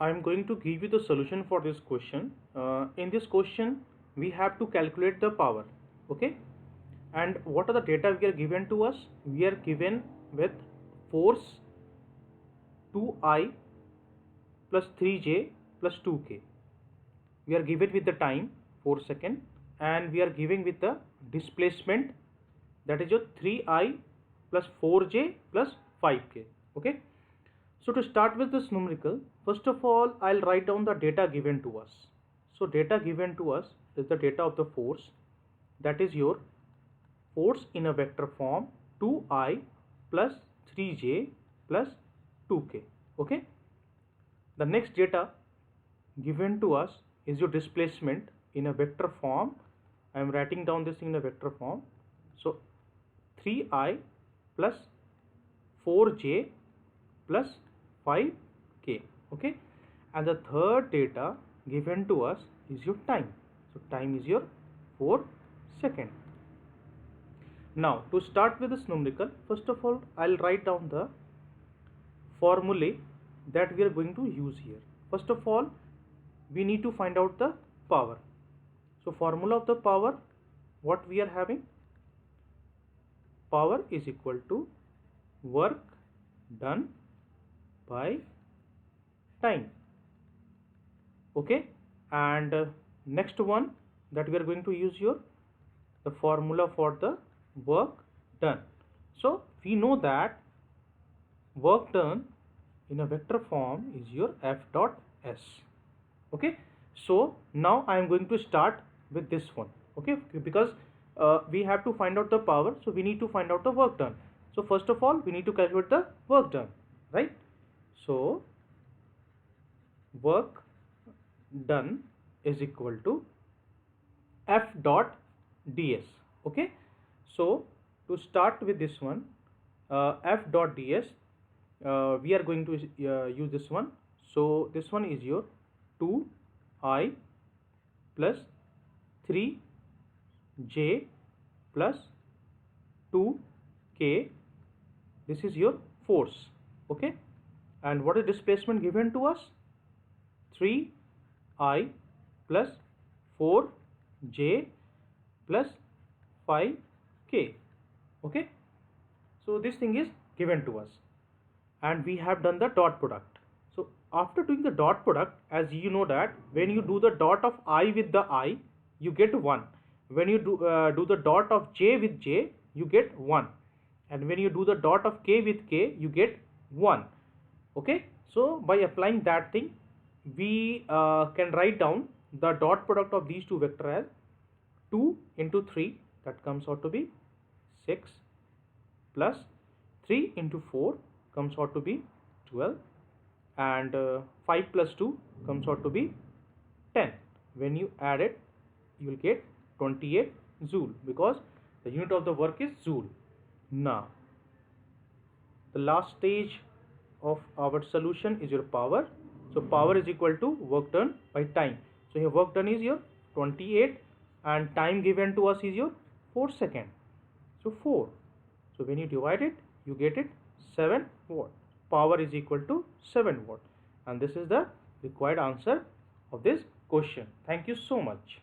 I'm going to give you the solution for this question. In this question, we have to calculate the power. Okay. And what are the data we are given to us? We are given with force 2I plus 3J plus 2K. We are given with the time 4 seconds, and we are giving with the displacement, that is your 3I plus 4J plus 5K. Okay. So to start with this numerical, first of all, I'll write down the data given to us. So data given to us is the data of the force, that is your force in a vector form 2I plus 3J plus 2K. Okay. The next data given to us is your displacement in a vector form. I am writing down this in a vector form. So 3I plus 4J plus 5K. Okay. And the third data given to us is your time. So time is your 4 seconds. Now to start with this numerical, first of all I'll write down the formulae that we are going to use here. First of all, we need to find out the power. So formula of the power, what we are having? Power is equal to work done by time. Okay. And next one that we are going to use here, the formula for the work done. So we know that work done in a vector form is your F dot S. Okay. So now I am going to start with this one. Okay. Because we have to find out the power, so we need to find out the work done. So first of all, we need to calculate the work done, right? So work done is equal to F dot ds. Okay. So to start with this one, F dot ds, we are going to use this one. So this one is your 2I plus 3J plus 2K. This is your force. Okay. And what is displacement given to us? 3I plus 4J plus 5K. Okay. So this thing is given to us, and we have done the dot product. So after doing the dot product, as you know that when you do the dot of I with the I, you get 1. When you do the dot of J with J, you get 1. And when you do the dot of K with K, you get 1. Okay. So by applying that thing, we can write down the dot product of these two vectors as 2 into 3, that comes out to be 6, plus 3 into 4 comes out to be 12, and 5 plus 2 comes out to be 10. When you add it, you will get 28 joule, because the unit of the work is joule. Now the last stage of our solution is your power. So power is equal to work done by time. So here work done is your 28, and time given to us is your 4 seconds. So 4. So when you divide it, you get it 7 watt. Power is equal to 7 watt. And this is the required answer of this question. Thank you so much.